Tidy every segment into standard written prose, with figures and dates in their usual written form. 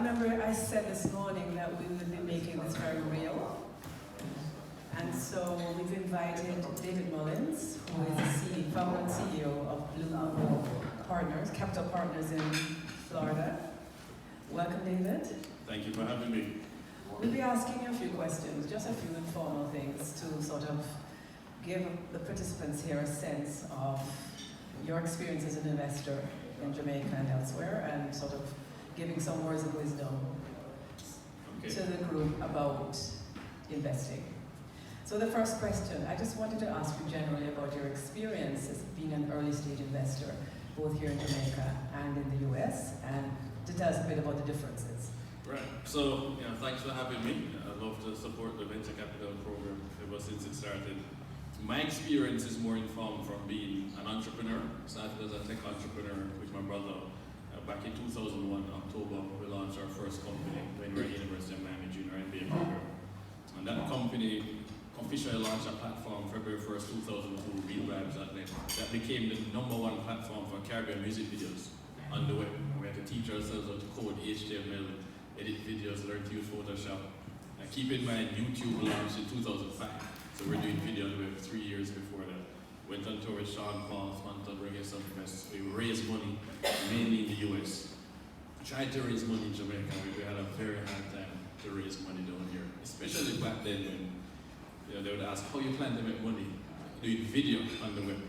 remember I said this morning that we would be making this very real. And so we've invited David Mullings, who is the founder and CEO of Blue Partners, Capital Partners in Florida. Welcome, David. Thank you for having me. We'll be asking you a few questions, just a few informal things to sort of give the participants here a sense of your experience as an investor in Jamaica and elsewhere, and sort of giving some words of wisdom to the group about investing. So the first question, I just wanted to ask you generally about your experience as being an early stage investor, both here in Jamaica and in the US, and to tell us a bit about the differences. Right, so thanks for having me. I love to support the venture capital program ever since it started. My experience is more informed from being an entrepreneur. I started as a tech entrepreneur with my brother back in 2001, October. We launched our first company when we were at University of Miami Junior MBA program. And that company officially launched a platform February 1st, 2002, RealVibes.net. That became the #1 platform for Caribbean music videos on the web. We had to teach ourselves how to code HTML, edit videos, learn to use Photoshop. Keep in mind, YouTube launched in 2005. So we're doing video on the web 3 years before that. Went on tour with Sean Paul, sponsored Reggae Summerfest. We raised money, mainly in the US. Tried to raise money in Jamaica. We had a very hard time to raise money down here, especially back then when they would ask, how you plan to make money? Doing video on the web.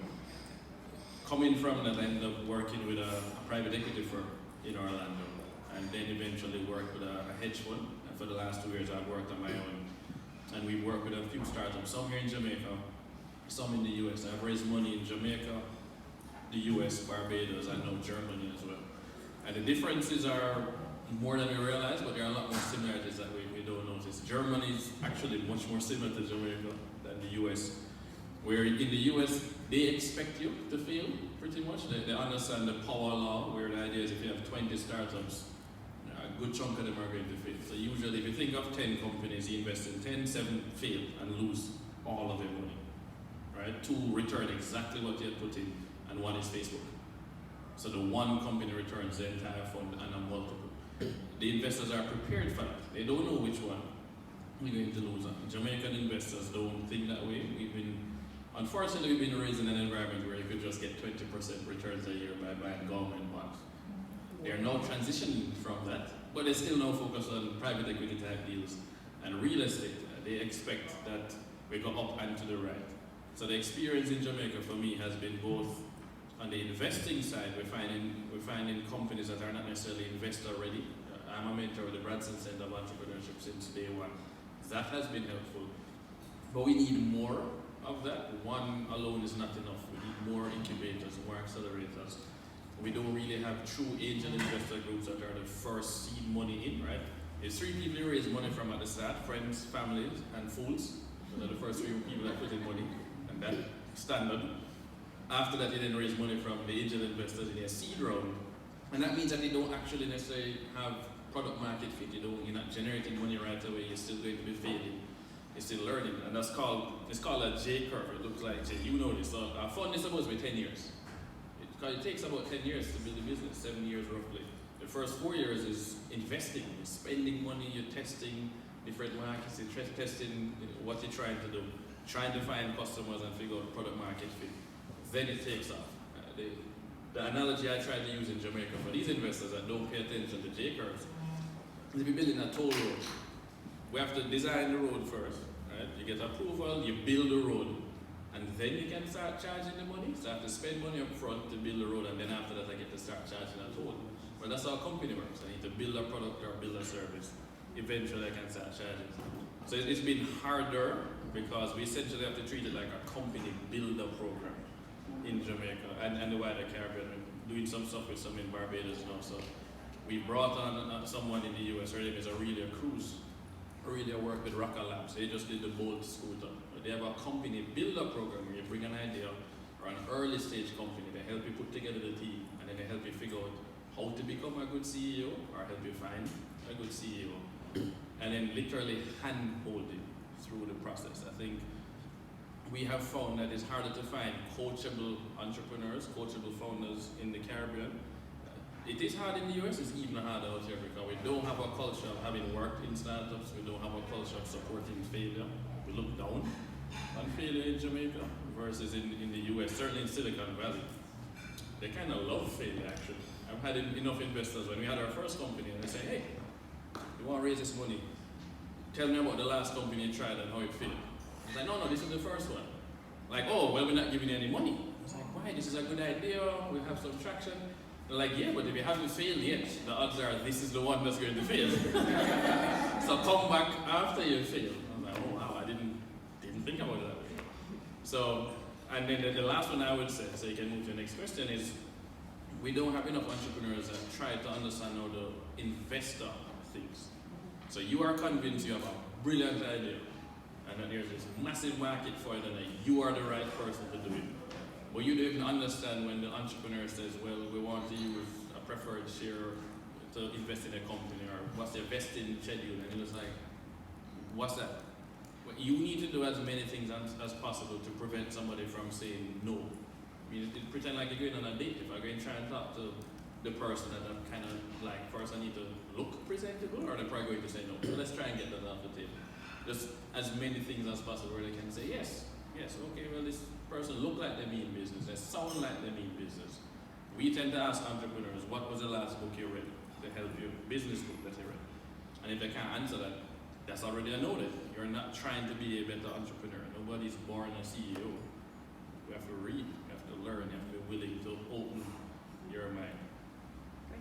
Coming from that, I ended up working with a private equity firm in Orlando, and then eventually worked with a hedge fund. And for the last 2 years, I've worked on my own. And we work with a few startups, some here in Jamaica, some in the US. I've raised money in Jamaica, the US, Barbados, and now Germany as well. And the differences are more than we realize, but there are a lot more similarities that we don't notice. Germany is actually much more similar to Jamaica than the US, where in the US, they expect you to fail pretty much. They understand the power law, where the idea is if you have 20 startups, a good chunk of them are going to fail. So usually if you think of 10 companies, you invest in 10, 7 fail and lose all of their money, right? 2 return exactly what you had put in, and 1 is Facebook. So the one company returns the entire fund and a multiple. The investors are prepared for that. They don't know which one we're going to lose. Jamaican investors don't think that way. Unfortunately, we've been raised in an environment where you could just get 20% returns a year by buying government bonds. They're now transitioning from that, but they still now focus on private equity type deals and real estate. They expect that we go up and to the right. So the experience in Jamaica for me has been both on the investing side. We're finding companies that are not necessarily investor ready. I'm a mentor of the Bradson Center of Entrepreneurship since day one. That has been helpful, but we need more of that. One alone is not enough. We need more incubators, more accelerators. We don't really have true angel investor groups that are the first seed money in, right? There's 3 people you raise money from at the start: friends, families, and fools. Those are the first 3 people that put in money, and that's standard. After that, you then raise money from the angel investors in a seed round. And that means that they don't actually necessarily have product market fit. You're not generating money right away. You're still going to be failing. You're still learning. And it's called a J curve. It looks like J. You know this. So our fund is supposed to be 10 years. Because it takes about 10 years to build a business, 7 years roughly. The first 4 years is investing. You're spending money, you're testing different markets, you're testing what you're trying to do, trying to find customers and figure out product market fit. Then it takes off. The analogy I try to use in Jamaica for these investors that don't pay attention to J curves is if you're building a toll road, we have to design the road first, right? You get approval, you build the road, and then you can start charging the money. So I have to spend money up front to build the road, and then after that I get to start charging a toll. But that's how a company works. I need to build a product or build a service. Eventually I can start charging. So it's been harder because we essentially have to treat it like a company builder program in Jamaica and the wider Caribbean. We're doing some stuff with some in Barbados now. So we brought on someone in the US. Her name is Aurelia Cruz. Aurelia worked with Rocker Labs. They just did the Bolt scooter. They have a company builder program where you bring an idea or an early stage company. They help you put together the team, and then they help you figure out how to become a good CEO or help you find a good CEO. And then literally hand-hold it through the process. I think we have found that it's harder to find coachable entrepreneurs, coachable founders in the Caribbean. It is hard in the US, it's even harder out here because we don't have a culture of having worked in startups, we don't have a culture of supporting failure. We look down on failure in Jamaica versus in the US, certainly in Silicon Valley. They kind of love failure actually. I've had enough investors when we had our first company and they say, hey, you want to raise this money? Tell me about the last company you tried and how it failed. I was like, no, this is the first one. Like, oh, well, we're not giving you any money. I was like, why? This is a good idea, we'll have some traction. They're like, yeah, but if you haven't failed yet, the odds are this is the one that's going to fail. So come back after you fail. I was like, oh wow, I didn't think about it that way. So, and then the last one I would say, so you can move to the next question, is we don't have enough entrepreneurs that try to understand how the investor thinks. So you are convinced you have a brilliant idea, and that there's this massive market for it, and that you are the right person to do it. But you don't even understand when the entrepreneur says, well, we want to use a preferred share to invest in a company, or what's their vesting schedule, and it's like, what's that? Well, you need to do as many things as possible to prevent somebody from saying no. I mean, pretend like you're going on a date. If I go and try and talk to the person that I'm kind of like, first I need to look presentable, or they're probably going to say no. So let's try and get that off the table. Just as many things as possible where they can say yes, okay, well this person look like they mean business, they sound like they mean business. We tend to ask entrepreneurs, what was the last book you read to help you, business book that you read? And if they can't answer that, that's already a no then. You're not trying to be a better entrepreneur. Nobody's born a CEO. You have to read, you have to learn, you have to be willing to open your mind. Great.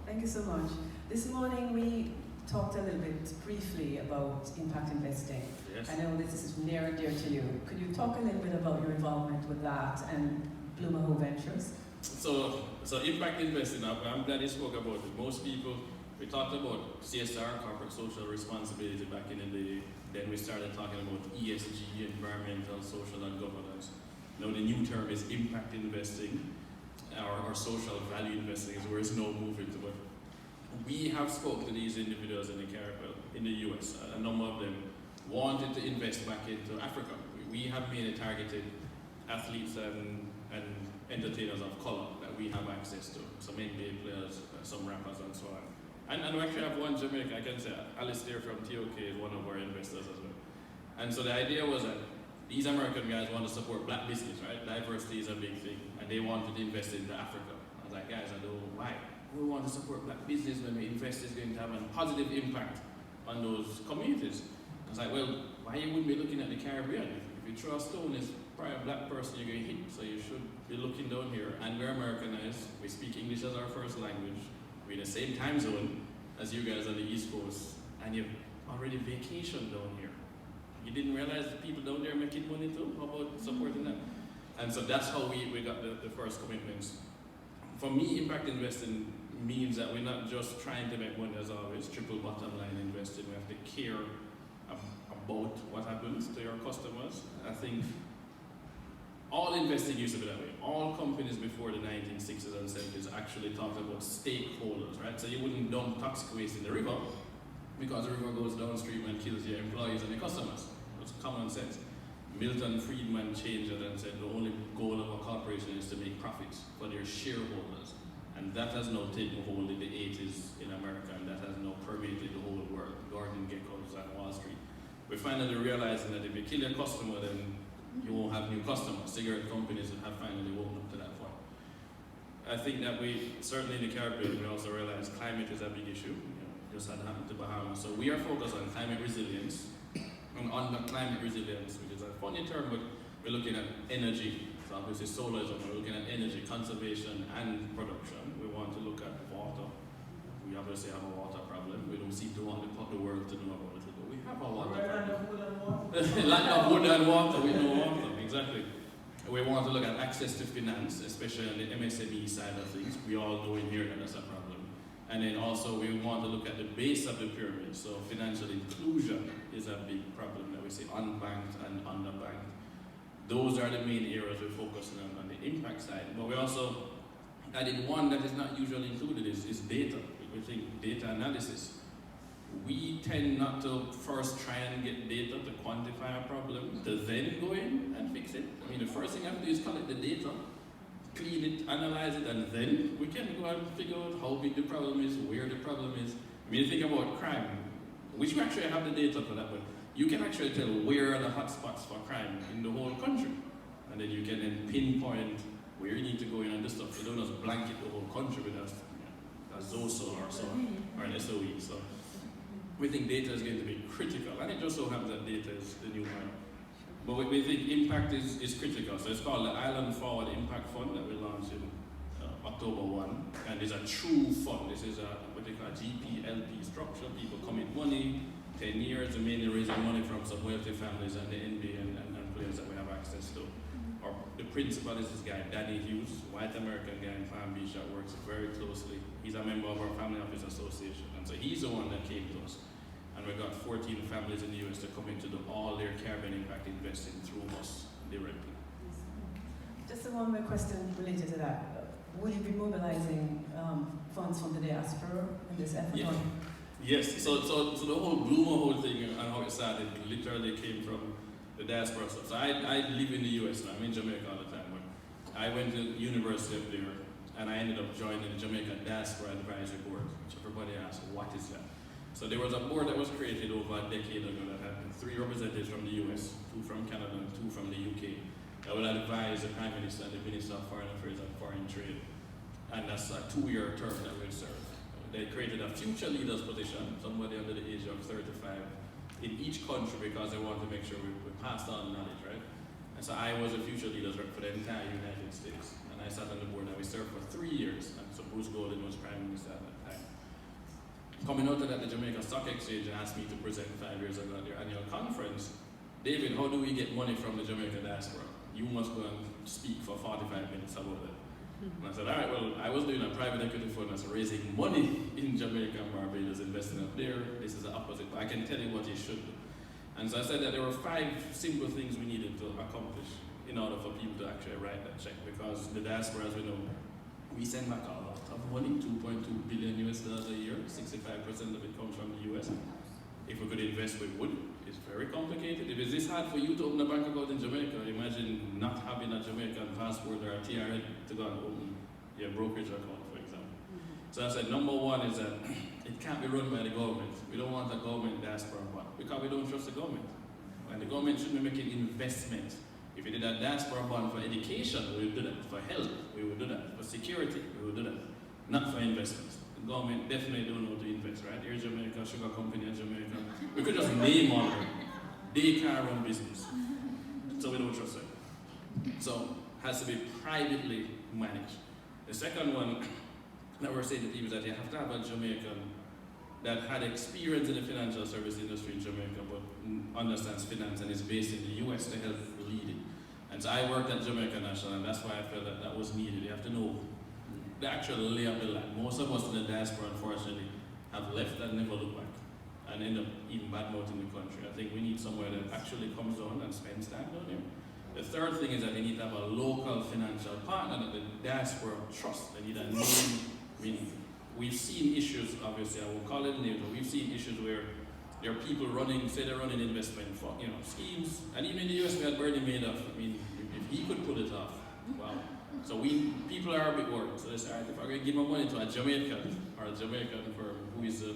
Thank you so much. This morning we talked a little bit briefly about impact investing. Yes. I know this is near and dear to you. Could you talk a little bit about your involvement with that and Bloomaho Ventures? So impact investing, I'm glad you spoke about it. Most people, we talked about CSR, corporate social responsibility back in the day. Then we started talking about ESG, environmental, social and governance. Now the new term is impact investing, or social value investing is where it's now moving to. But we have spoken to these individuals in the Caribbean, in the US, a number of them wanted to invest back into Africa. We have made a targeted athletes and entertainers of color that we have access to. Some NBA players, some rappers and so on. And we actually have one Jamaican, I can say, Alistair from TOK is one of our investors as well. And so the idea was that these American guys want to support black business, right? Diversity is a big thing, and they wanted to invest into Africa. I was like, guys, I don't know why. We want to support black business when we invest is going to have a positive impact on those communities. I was like, well, why you wouldn't be looking at the Caribbean? If you throw a stone, it's probably a black person you're going to hit, so you should be looking down here. And we're Americanized, we speak English as our first language, we're in the same time zone as you guys on the East Coast, and you've already vacationed down here. You didn't realize that people down there are making money too? How about supporting them? And so that's how we got the first commitments. For me, impact investing means that we're not just trying to make money as always, triple bottom line investing. We have to care about what happens to your customers. I think all investing used to be that way. All companies before the 1960s and 70s actually talked about stakeholders, right? So you wouldn't dump toxic waste in the river because the river goes downstream and kills your employees and your customers. It's common sense. Milton Friedman changed it and said the only goal of a corporation is to make profits for their shareholders. And that has now taken hold in the 80s in America, and that has now permeated the whole world. Gordon Gekko's at Wall Street. We're finally realizing that if you kill your customer, then you won't have new customers. Cigarette companies have finally woken up to that point. I think that we, certainly in the Caribbean, we also realize climate is a big issue. Just had happened to Bahamas. So we are focused on climate resilience. And under climate resilience, which is a funny term, but we're looking at energy. So obviously solar is one. We're looking at energy, conservation and production. We want to look at water. We obviously have a water problem. We don't seem to want the world to know about it, but we have a water problem. Land of wood and water, we know water, exactly. We want to look at access to finance, especially on the MSME side of things. We all know in here that that's a problem. And then also we want to look at the base of the pyramid. So financial inclusion is a big problem that we see unbanked and underbanked. Those are the main areas we're focusing on the impact side. But we also added one that is not usually included is data. We think data analysis. We tend not to first try and get data to quantify a problem, to then go in and fix it. I mean, the first thing you have to do is collect the data, clean it, analyze it, and then we can go and figure out how big the problem is, where the problem is. I mean, you think about crime, which we actually have the data for that, but you can actually tell where are the hotspots for crime in the whole country. And then you can then pinpoint where you need to go in and do stuff. You don't just blanket the whole country with a ZOSO or so, or an SOE. So we think data is going to be critical, and it just so happens that data is the new oil. But we think impact is critical. So it's called the Island Forward Impact Fund that we launched in October 1, and it's a true fund. This is what they call GPLP structure. People commit money, 10 years, and mainly raising money from some wealthy families and the NBA and players that we have access to. Or the principal is this guy, Danny Hughes, white American guy in Palm Beach that works very closely. He's a member of our Family Office Association, and so he's the one that came to us. And we got 14 families in the US to commit to do all their carbon impact investing through us directly. Just one more question related to that. Will you be mobilizing funds from the diaspora in this effort? Yeah. Yes, so the whole Bloomer thing and how it started literally came from the diaspora stuff. So I live in the US now, I'm in Jamaica all the time, but I went to university up there and I ended up joining the Jamaica Diaspora Advisory Board, which everybody asked, what is that? So there was a board that was created over a decade ago that had 3 representatives from the US, 2 from Canada and 2 from the UK, that would advise the Prime Minister and the Minister of Foreign Affairs and Foreign Trade. And that's a 2-year term that we'll serve. They created a future leaders position, somebody under the age of 35, in each country because they want to make sure we passed on knowledge, right? And so I was a future leaders rep for the entire United States. And I sat on the board and we served for 3 years. And so Bruce Golden was Prime Minister at that time. Coming out of that, the Jamaica Stock Exchange asked me to present 5 years ago at their annual conference. David, how do we get money from the Jamaica diaspora? You must go and speak for 45 minutes about it. And I said, all right, well, I was doing a private equity fund that's raising money in Jamaica and Barbados, investing up there. This is the opposite, but I can tell you what you should do. And so I said that there were 5 simple things we needed to accomplish in order for people to actually write that check, because the diaspora, as we know, we send back a lot of money, $2.2 billion a year, 65% of it comes from the US. If we could invest, we would. It's very complicated. If it's this hard for you to open a bank account in Jamaica, imagine not having a Jamaican passport or a TRN to go and open your brokerage account, for example. So I said, number 1 is that it can't be run by the government. We don't want a government diaspora bond because we don't trust the government. And the government should be making investment. If we did a diaspora bond for education, we would do that. For health, we would do that. For security, we would do that. Not for investments. The government definitely don't know to invest, right? Here's Jamaica, sugar company in Jamaica. We could just name all of them. They can't run business. So we don't trust them. So it has to be privately managed. The second one that we're saying to people is that you have to have a Jamaican that had experience in the financial service industry in Jamaica but understands finance and is based in the US to help lead it. And so I worked at Jamaica National, and that's why I felt that that was needed. You have to know the actual lay of the land. Most of us in the diaspora, unfortunately, have left and never looked back and end up even badmouthing the country. I think we need somewhere that actually comes down and spends time down here. The third thing is that they need to have a local financial partner that the diaspora trusts. They need a name. I mean, we've seen issues, obviously, I won't call it names, but we've seen issues where there are people running, say they're running investment for, schemes. And even in the US, we had Bernie Madoff. I mean, if he could pull it off, wow. So people are a bit worried. So they say, all right, if I'm going to give my money to a Jamaican or a Jamaican firm who is a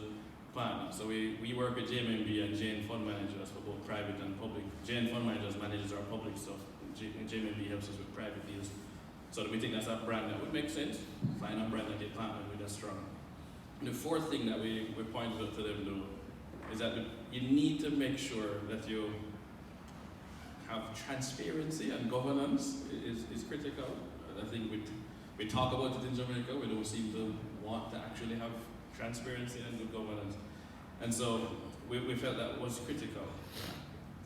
partner. So we work with JMB and Jane Fund Managers for both private and public. Jane Fund Managers manages our public stuff. JMB helps us with private deals. So we think that's a brand that would make sense. Find a brand that they partner with that's strong. The fourth thing that we pointed out to them though is that you need to make sure that you have transparency and governance is critical. I think we talk about it in Jamaica, we don't seem to want to actually have transparency and good governance. And so we felt that was critical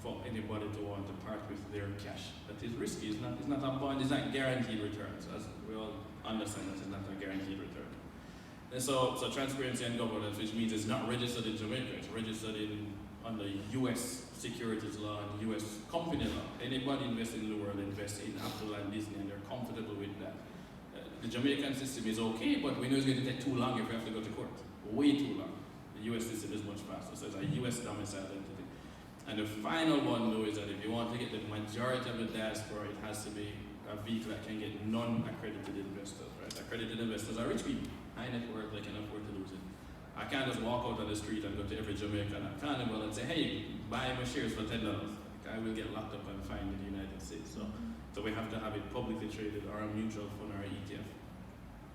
for anybody to want to part with their cash. That is risky, it's not a bond, it's not guaranteed returns. As we all understand that it's not a guaranteed return. And so transparency and governance, which means it's not registered in Jamaica, it's registered under US securities law and US company law. Anybody investing in the world invests in Apple and Disney and they're comfortable with that. The Jamaican system is okay, but we know it's going to take too long if we have to go to court. Way too long. The US system is much faster, so it's a US domiciled entity. And the final one though is that if you want to get the majority of the diaspora, it has to be a vehicle that can get non-accredited investors, right? Accredited investors are rich people, high net worth, they can afford to lose it. I can't just walk out on the street and go to every Jamaican at Carnival and say, hey, buy my shares for $10. I will get locked up and fined in the United States. So we have to have it publicly traded or a mutual fund or an ETF.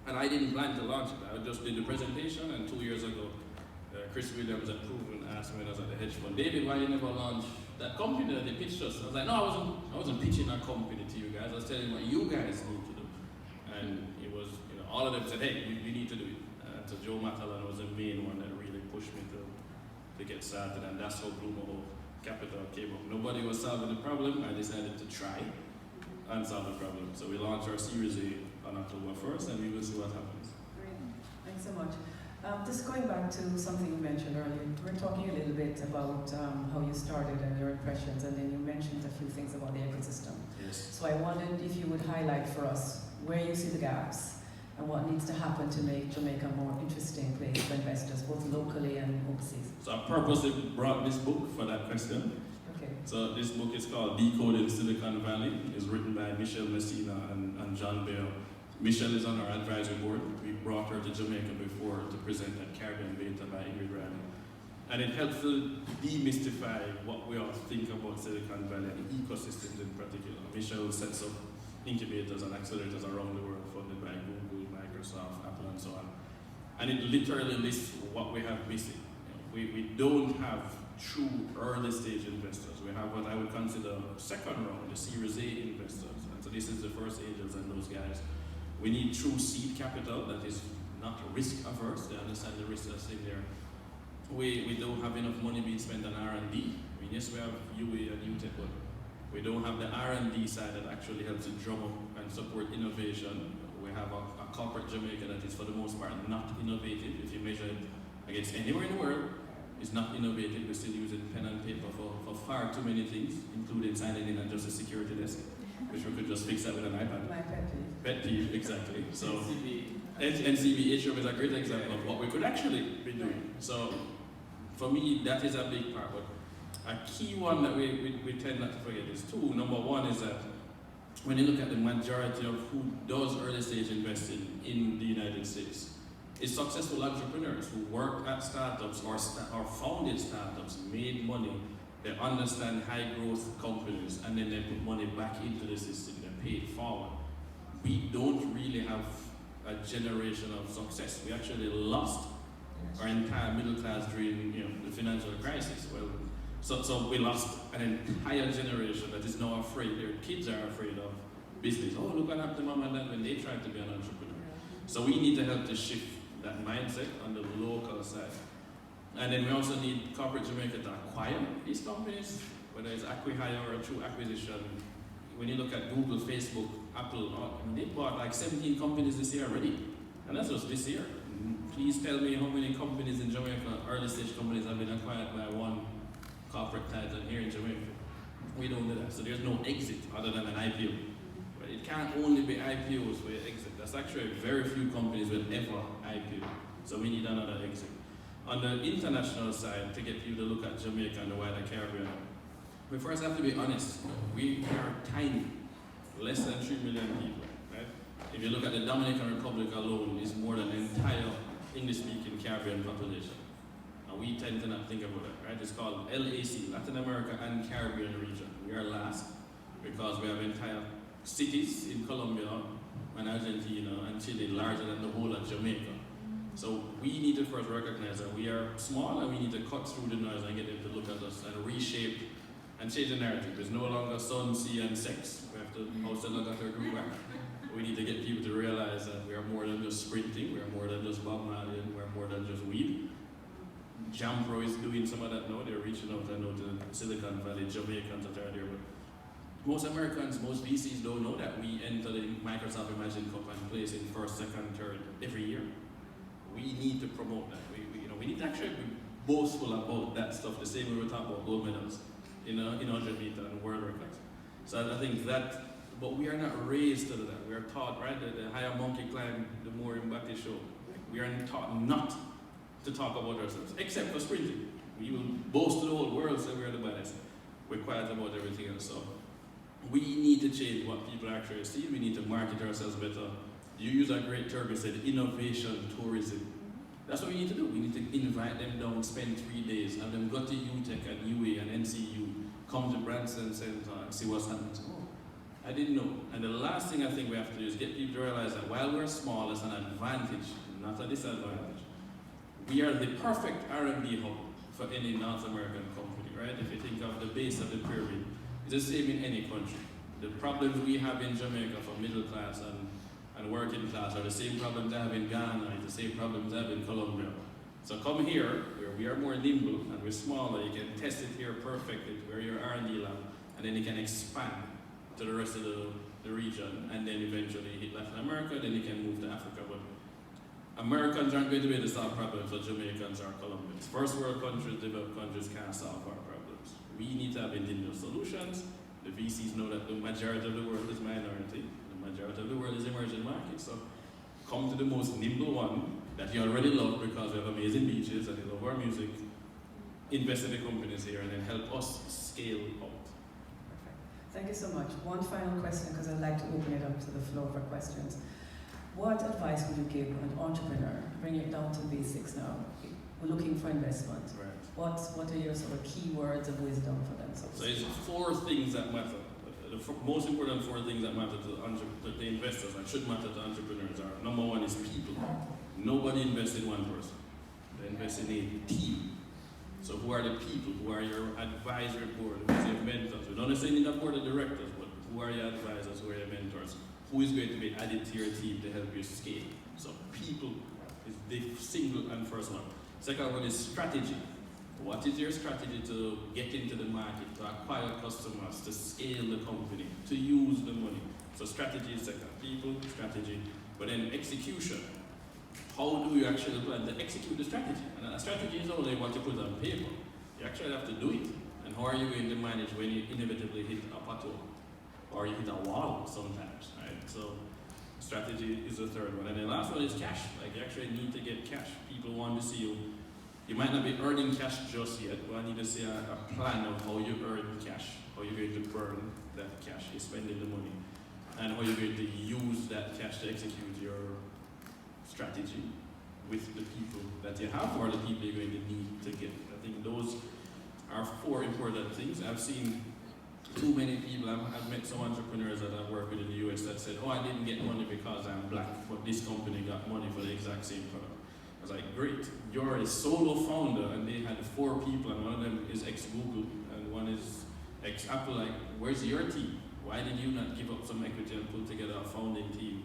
And I didn't plan to launch it. I just did the presentation, and 2 years ago, Chris Williams at Proven asked me when I was at the hedge fund, David, why you never launch that company that they pitched us? I was like, no, I wasn't pitching a company to you guys. I was telling you what you guys need to do. And it was, all of them said, hey, you need to do it. So Joe Matalan was the main one that really pushed me to get started, and that's how Blue Capital came up. Nobody was solving the problem. I decided to try and solve the problem. So we launched our Series A on October 1st, and we will see what happens. Great. Thanks so much. Just going back to something you mentioned earlier, we were talking a little bit about how you started and your impressions, and then you mentioned a few things about the ecosystem. Yes. So I wondered if you would highlight for us where you see the gaps and what needs to happen to make Jamaica a more interesting place for investors, both locally and overseas. So I purposely brought this book for that question. Okay. So this book is called Decoding Silicon Valley. It's written by Michelle Messina and John Bale. Michelle is on our advisory board. We brought her to Jamaica before to present at Caribbean Beta by Ingrid Riley. And it helps to demystify what we all think about Silicon Valley and ecosystems in particular. Michelle sets up incubators and accelerators around the world funded by Google, Microsoft, Apple, and so on. And it literally lists what we have missing. We don't have true early stage investors. We have what I would consider second round, the Series A investors. And so this is the first angels and those guys. We need true seed capital that is not risk averse. They understand the risks that's in there. We don't have enough money being spent on R&D. I mean, yes, we have UA and UTEC, but we don't have the R&D side that actually helps to drum up and support innovation. We have a corporate Jamaica that is, for the most part, not innovative. If you measure it against anywhere in the world, it's not innovative. We're still using pen and paper for far too many things, including signing in at just a security desk, which we could just fix that with an iPad. My pet peeve. Pet peeve, exactly. So NCB HM is a great example of what we could actually be doing. So for me, that is a big part. But a key one that we tend not to forget is two. Number one is that when you look at the majority of who does early stage investing in the United States, it's successful entrepreneurs who work at startups or founded startups, made money, they understand high growth companies, and then they put money back into the system, they pay it forward. We don't really have a generation of success. We actually lost our entire middle class during the financial crisis. Well, so we lost an entire generation that is now afraid. Their kids are afraid of business. Oh, look what happened to mom and dad when they tried to be an entrepreneur. So we need to help to shift that mindset on the local side. And then we also need corporate Jamaica to acquire these companies, whether it's acqui-hire or through acquisition. When you look at Google, Facebook, Apple, they bought like 17 companies this year already. And that's just this year. Please tell me how many companies in Jamaica, early stage companies, have been acquired by one corporate titan here in Jamaica. We don't do that. So there's no exit other than an IPO. But it can't only be IPOs where you exit. That's actually very few companies will ever IPO. So we need another exit. On the international side, to get people to look at Jamaica and the wider Caribbean, we first have to be honest. We are tiny, less than 3 million people. Right? If you look at the Dominican Republic alone, it's more than the entire English-speaking Caribbean population. And we tend to not think about it, right? It's called LAC, Latin America and Caribbean region. We are last because we have entire cities in Colombia and Argentina and Chile larger than the whole of Jamaica. So we need to first recognize that we are small and we need to cut through the noise and get them to look at us and reshape and change the narrative. There's no longer sun, sea, and sex. We have to also look at our group back. We need to get people to realize that we are more than just sprinting, we are more than just Bob Marley, we are more than just weed. Jampro is doing some of that now. They're reaching out, I know, to Silicon Valley, Jamaicans that are there. But most Americans, most VCs don't know that we enter the Microsoft Imagine Cup and place in first, second, third every year. We need to promote that. We need to actually be boastful about that stuff, the same way we talk about gold medals in 100 meter and world records. So I think that, but we are not raised to do that. We are taught, right, that the higher monkey climb, the more in back they show. We are taught not to talk about ourselves, except for sprinting. We will boast to the whole world, say we are the baddest. We're quiet about everything else. So we need to change what people actually see. We need to market ourselves better. You use a great term, you said innovation tourism. That's what we need to do. We need to invite them down, spend 3 days, have them go to UTech and UA and NCU, come to Branson Center and see what's happening. Oh, I didn't know. And the last thing I think we have to do is get people to realize that while we're small, it's an advantage, not a disadvantage. We are the perfect R&D hub for any North American company, right? If you think of the base of the pyramid, it's the same in any country. The problems we have in Jamaica for middle class and working class are the same problems I have in Ghana, it's the same problems I have in Colombia. So come here, where we are more nimble and we're smaller, you can test it here perfectly, where your R&D lab, and then you can expand to the rest of the region, and then eventually hit Latin America, then you can move to Africa. But Americans aren't going to be able to solve problems for Jamaicans or Colombians. First world countries, developed countries can't solve our problems. We need to have individual solutions. The VCs know that the majority of the world is minority. The majority of the world is emerging markets. So come to the most nimble one that you already love because we have amazing beaches and you love our music. Invest in the companies here and then help us scale out. Perfect. Thank you so much. One final question, because I'd like to open it up to the floor for questions. What advice would you give an entrepreneur? Bring it down to basics now. We're looking for investment. Right. What are your sort of key words of wisdom for them? So it's 4 things that matter. The most important 4 things that matter to the investors and should matter to entrepreneurs are, number 1 is people. Nobody invests in one person. They invest in a team. So who are the people? Who are your advisory board? Who is your mentors? We don't necessarily need a board of directors, but who are your advisors? Who are your mentors? Who is going to be added to your team to help you scale? So people is the single and first one. Second one is strategy. What is your strategy to get into the market, to acquire customers, to scale the company, to use the money? So strategy is second. People, strategy. But then execution. How do you actually plan to execute the strategy? And a strategy is only what you put on paper. You actually have to do it. And how are you going to manage when you inevitably hit a plateau? Or you hit a wall sometimes, right? So strategy is the third one. And the last one is cash. Like you actually need to get cash. People want to see you. You might not be earning cash just yet, but I need to see a plan of how you earn cash, how you're going to burn that cash, you're spending the money, and how you're going to use that cash to execute your strategy with the people that you have or the people you're going to need to get. I think those are 4 important things. I've seen too many people, I've met some entrepreneurs that I've worked with in the US that said, oh, I didn't get money because I'm black, but this company got money for the exact same product. I was like, great, you're a solo founder, and they had 4 people, and one of them is ex-Google, and one is ex-Apple. Like, where's your team? Why did you not give up some equity and put together a founding team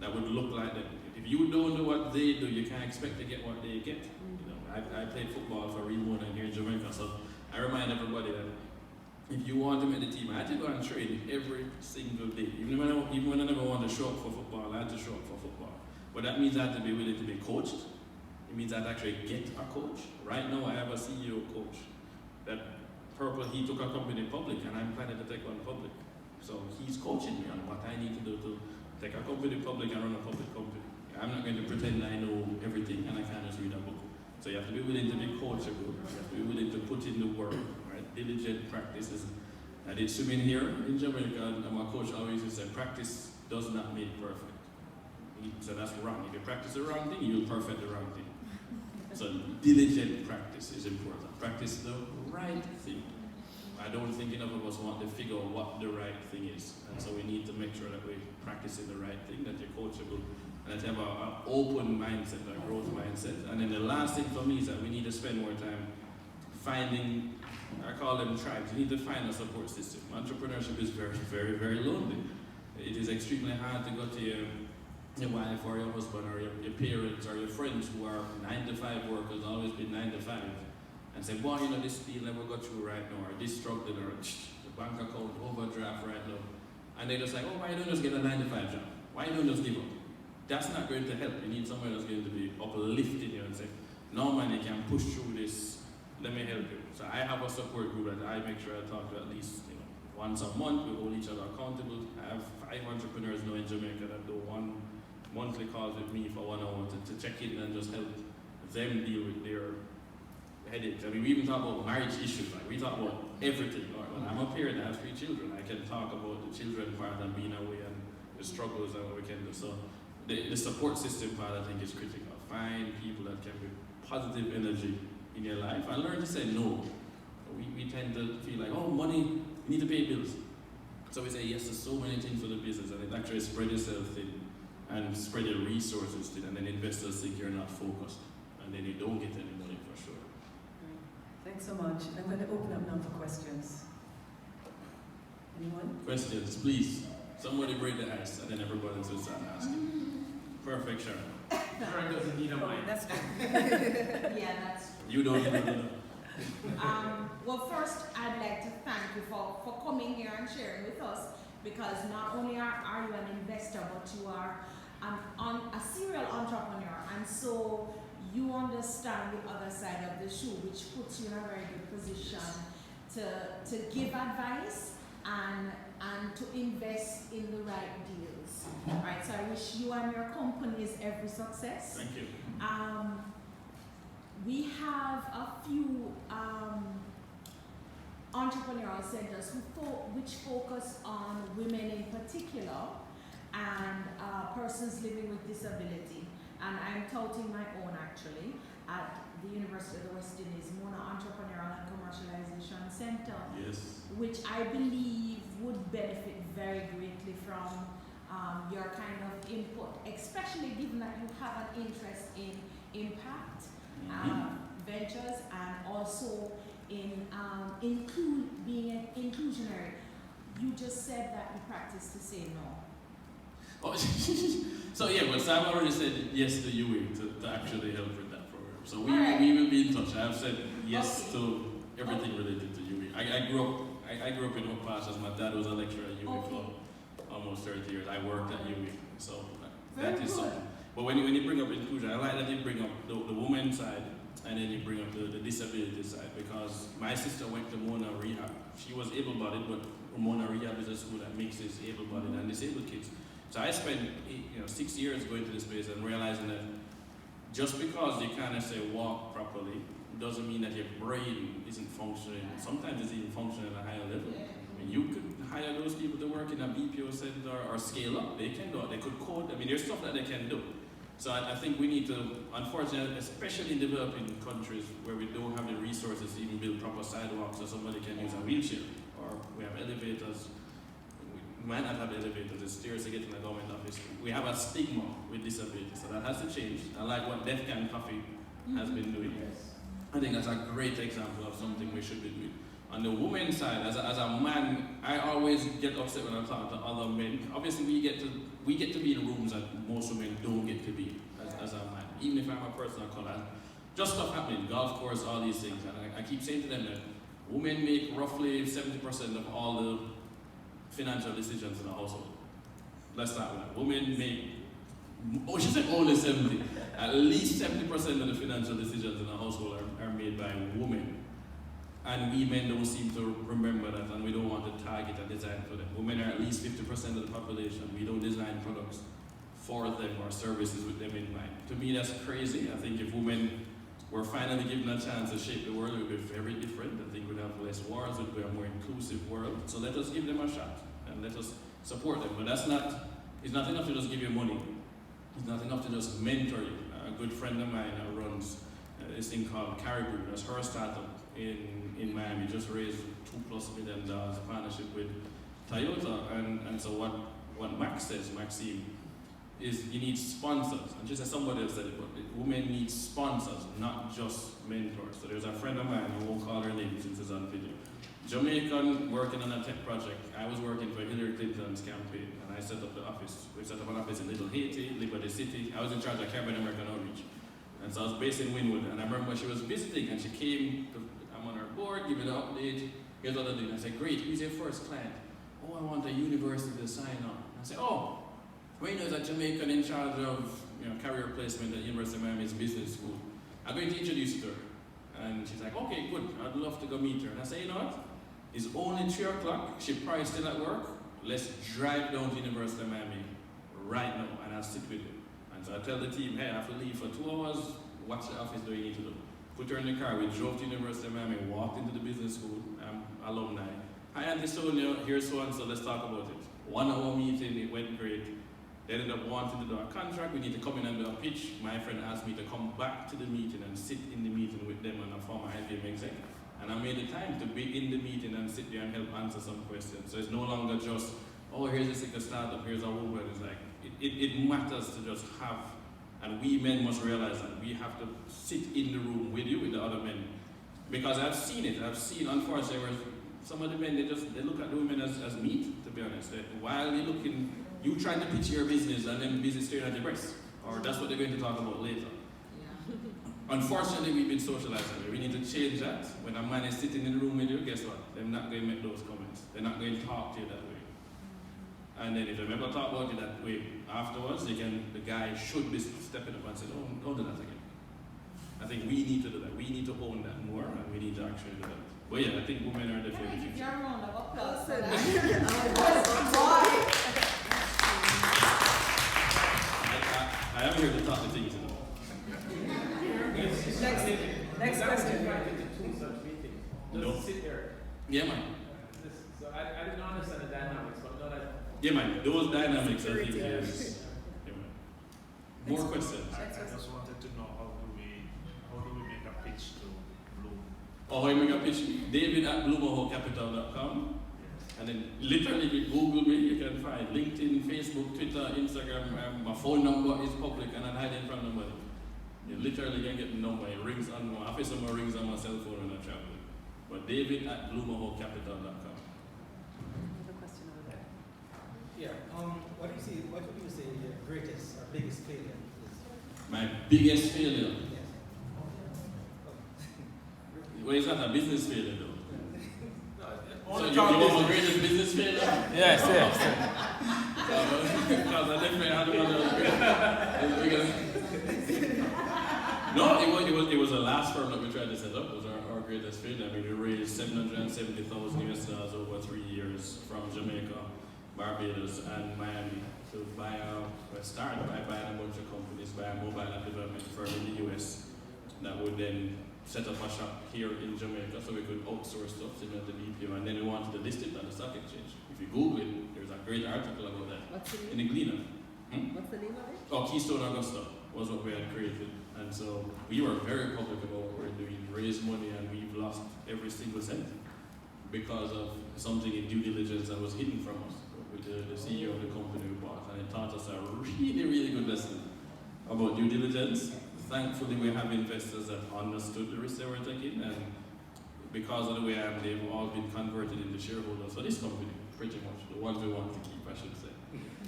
that would look like that? If you don't do what they do, you can't expect to get what they get. You know, I played football for Ramona here in Jamaica, so I remind everybody that if you want to make the team, I had to go and train every single day. Even when I never wanted to show up for football, I had to show up for football. But that means I had to be willing to be coached. It means I'd actually get a coach. Right now I have a CEO coach. That purple, he took a company public and I'm planning to take one public. So he's coaching me on what I need to do to take a company public and run a public company. I'm not going to pretend I know everything and I can't just read a book. So you have to be willing to be coachable. You have to be willing to put in the work, right? Diligent practices. I did swimming here in Jamaica and my coach always used to say, practice does not make perfect. So that's wrong. If you practice the wrong thing, you'll perfect the wrong thing. So diligent practice is important. Practice the right thing. I don't think enough of us want to figure out what the right thing is. And so we need to make sure that we're practicing the right thing, that you're coachable, and that you have an open mindset, a growth mindset. And then the last thing for me is that we need to spend more time finding, I call them tribes. You need to find a support system. Entrepreneurship is very, very, very lonely. It is extremely hard to go to your wife or your husband or your parents or your friends who are 9-to-5 workers, always been 9-to-5, and say, well, you know, this deal never got through right now, or this struggling, or the bank account overdraft right now. And they just like, oh, why don't you just get a 9-to-5 job? Why don't you just give up? That's not going to help. You need someone that's going to be uplifting you and say, no man, you can push through this, let me help you. So I have a support group that I make sure I talk to at least once a month. We hold each other accountable. I have 5 entrepreneurs now in Jamaica that do 1 monthly calls with me for 1 hour to check in and just help them deal with their headaches. I mean, we even talk about marriage issues. Like we talk about everything. Or when I'm a parent, I have 3 children. I can talk about the children part and being away and the struggles and what we can do. So the support system part, I think, is critical. Find people that can bring positive energy in your life and learn to say no. We tend to feel like, oh, money, we need to pay bills. So we say yes to so many things for the business, and it actually spread yourself thin and spread your resources thin, and then investors think you're not focused, and then you don't get any money for sure. Thanks so much. I'm going to open up now for questions. Anyone? Questions, please. Somebody break the ice, and then everybody will start asking. Perfect, Sharon. Sharon doesn't need a mic. That's true. Yeah, that's true. You don't need to know. Well, first, I'd like to thank you for coming here and sharing with us, because not only are you an investor, but you are a serial entrepreneur, and so you understand the other side of the shoe, which puts you in a very good position to give advice and to invest in the right deals. All right, so I wish you and your companies every success. Thank you. We have a few entrepreneurial centers which focus on women in particular and persons living with disability. And I'm touting my own actually at the University of the West Indies Mona Entrepreneurial and Commercialization Center, Yes. which I believe would benefit very greatly from your kind of input, especially given that you have an interest in impact ventures and also in being inclusionary. You just said that you practice to say no. Oh, so yeah, but Sam already said yes to UA to actually help with that program. So we will be in touch. I have said yes to everything related to UA. I grew up in Oak Pass, as my dad was a lecturer at UA for almost 30 years. I worked at UA, so that is something. But when you bring up inclusion, I like that you bring up the woman side and then you bring up the disability side, because my sister went to Mona Rehab. She was able-bodied, but Mona Rehab is a school that mixes able-bodied and disabled kids. So I spent 6 years going to this place and realizing that just because you kind of say walk properly doesn't mean that your brain isn't functioning. Sometimes it's even functioning at a higher level. I mean, you could hire those people to work in a BPO center or scale up. They can do it. They could code. I mean, there's stuff that they can do. So I think we need to, unfortunately, especially in developing countries where we don't have the resources to even build proper sidewalks so somebody can use a wheelchair, or we have elevators. We might not have elevators, there's stairs to get in the government office. We have a stigma with disability, so that has to change. I like what Deaf Can Coffee has been doing. I think that's a great example of something we should be doing. On the women's side, as a man, I always get upset when I talk to other men. Obviously, we get to be in rooms that most women don't get to be as a man. Even if I'm a person of color, just stuff happening, golf course, all these things. And I keep saying to them that women make roughly 70% of all the financial decisions in the household. Let's start with that. Women make, she said only 70. At least 70% of the financial decisions in the household are made by women. And we men don't seem to remember that, and we don't want to target and design for them. Women are at least 50% of the population. We don't design products for them or services with them in mind. To me, that's crazy. I think if women were finally given a chance to shape the world, it would be very different. I think we'd have less wars, it would be a more inclusive world. So let us give them a shot, and let us support them. But it's not enough to just give you money. It's not enough to just mentor you. A good friend of mine runs this thing called Caribou. That's her startup in Miami. Just raised $2+ million partnership with Toyota. And so what Max says, Maxime, is you need sponsors. And just as somebody else said it, but women need sponsors, not just mentors. So there's a friend of mine, I won't call her name since it's on video. Jamaican, working on a tech project. I was working for Hillary Clinton's campaign, and I set up the office. We set up an office in Little Haiti, Liberty City. I was in charge of Caribbean American outreach. And so I was based in Wynwood, and I remember when she was visiting, and she came, I'm on her board, giving an update, here's what I'm doing. I said, great, who's your first client? Oh, I want a university to sign on. I said, oh, well, there's a Jamaican in charge of career placement at University of Miami's business school. I'm going to introduce you to her. And she's like, okay, good, I'd love to go meet her. And I say, you know what? It's only 3 o'clock, she probably still at work. Let's drive down to University of Miami right now, and I'll sit with you. And so I tell the team, hey, I have to leave for 2 hours. What's the office do you need to do? put her in the car, we drove to University of Miami, walked into the business school, alumni. Hi Auntie Sonia, here's so and so, let's talk about it. 1 hour meeting, it went great. They ended up wanting to do a contract, we need to come in and do a pitch. My friend asked me to come back to the meeting and sit in the meeting with them and a former IBM exec. And I made the time to be in the meeting and sit there and help answer some questions. So it's no longer just, oh, here's a sicker startup, here's a woman. It's like, it matters to just have, and we men must realize that we have to sit in the room with you, with the other men. Because I've seen it, unfortunately, where some of the men, they look at the women as meat, to be honest. While they're looking, you trying to pitch your business and then busy staring at your breasts. Or that's what they're going to talk about later. Yeah. Unfortunately, we've been socialized. We need to change that. When a man is sitting in the room with you, guess what? They're not going to make those comments. They're not going to talk to you that way. And then if they ever talk about you that way afterwards, the guy should be stepping up and saying, oh, don't do that again. I think we need to do that. We need to own that more, and we need to actually do that. But yeah, I think women are definitely the future. You're round of applause for that. I am here to talk to things. Next question. No. Sit there. Yeah, man. So I didn't understand the dynamics, but now that. Yeah, man. Those dynamics, I think, is. Yeah, man. More questions. I just wanted to know how do we make a pitch to Bloom? Or how you make a pitch? David at bloomerhocapital.com. And then literally if you Google me, you can find LinkedIn, Facebook, Twitter, Instagram. My phone number is public and I'm hiding from nobody. You literally can get the number. It rings on my office, and rings on my cell phone when I travel. But David at bloomerhocapital.com. Another question over there. Yeah. What would you say your greatest or biggest failure is? My biggest failure. Yes. Well, it's not a business failure though. So you talk want my greatest business failure? Yes. Because I definitely had one. No, it was the last firm that we tried to set up. It was our greatest failure. I mean, we raised $770,000 US over 3 years from Jamaica, Barbados, and Miami to start by buying a bunch of companies, buy a mobile app development firm in the US that would then set up a shop here in Jamaica so we could outsource stuff similar to BPO, and then we wanted to list it on the stock exchange. If you Google it, there's a great article about that. What's the In name? the Gleaner. What's the name of it? Oh, Keystone Augusta was what we had created. And so we were very public about what we're doing, raised money, and we've lost every single cent because of something in due diligence that was hidden from us. With the CEO of the company we bought, and it taught us a really, really good lesson about due diligence. Thankfully, we have investors that understood the risk they were taking, and because of the way I am, they've all been converted into shareholders for this company, pretty much. The ones we want to keep, I should say.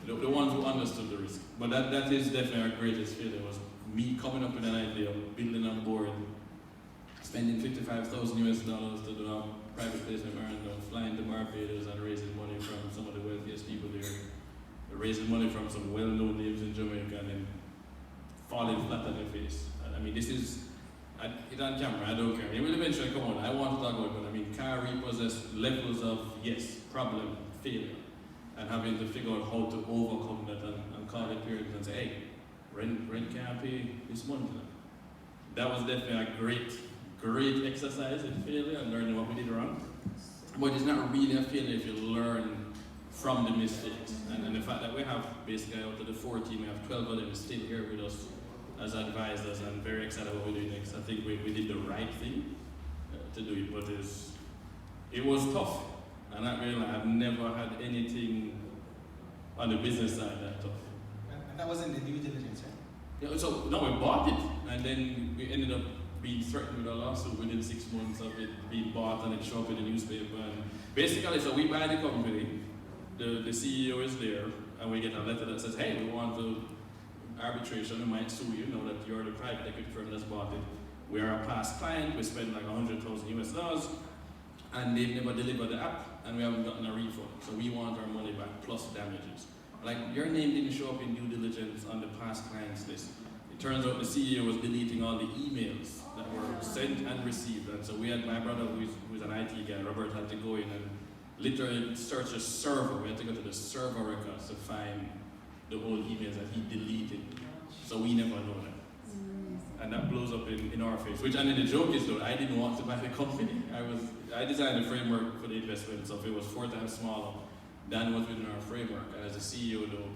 The ones who understood the risk. But that is definitely our greatest failure, was me coming up with an idea of building a board, spending $55,000 to do a private placement memorandum, flying to Barbados and raising money from some of the wealthiest people there, raising money from some well-known names in Jamaica, and then falling flat on their face. I mean, this is, it's on camera, I don't care. It will eventually come on. I want to talk about it, but I mean, car repossessed levels of, yes, problem, failure, and having to figure out how to overcome that and call it parents and say, hey, rent can't pay this month. That was definitely a great exercise in failure and learning what we did wrong. But it's not really a failure if you learn from the mistakes. And the fact that we have basically out of the 14, we have 12 of them still here with us as advisors, and very excited what we're doing next. I think we did the right thing to do it, but it was tough. And I've never had anything on the business side that tough. And that was in the due diligence, right? Yeah, so no, we bought it, and then we ended up being threatened with a lawsuit within 6 months of it being bought, and it showed up in the newspaper. And basically, so we buy the company, the CEO is there, and we get a letter that says, hey, we want to arbitration, we might sue you, know that you're the private equity firm that's bought it. We are a past client, we spent like $100,000 US, and they've never delivered the app, and we haven't gotten a refund. So we want our money back plus damages. Like, your name didn't show up in due diligence on the past clients list. It turns out the CEO was deleting all the emails that were sent and received. And so we had my brother, who's an IT guy, Robert, had to go in and literally search a server. We had to go to the server records to find the old emails that he deleted. So we never know that. and that blows up in our face. Which, and then the joke is though, I didn't want to buy the company. I designed a framework for the investment, so if it was 4 times smaller than was within our framework. And as a CEO though,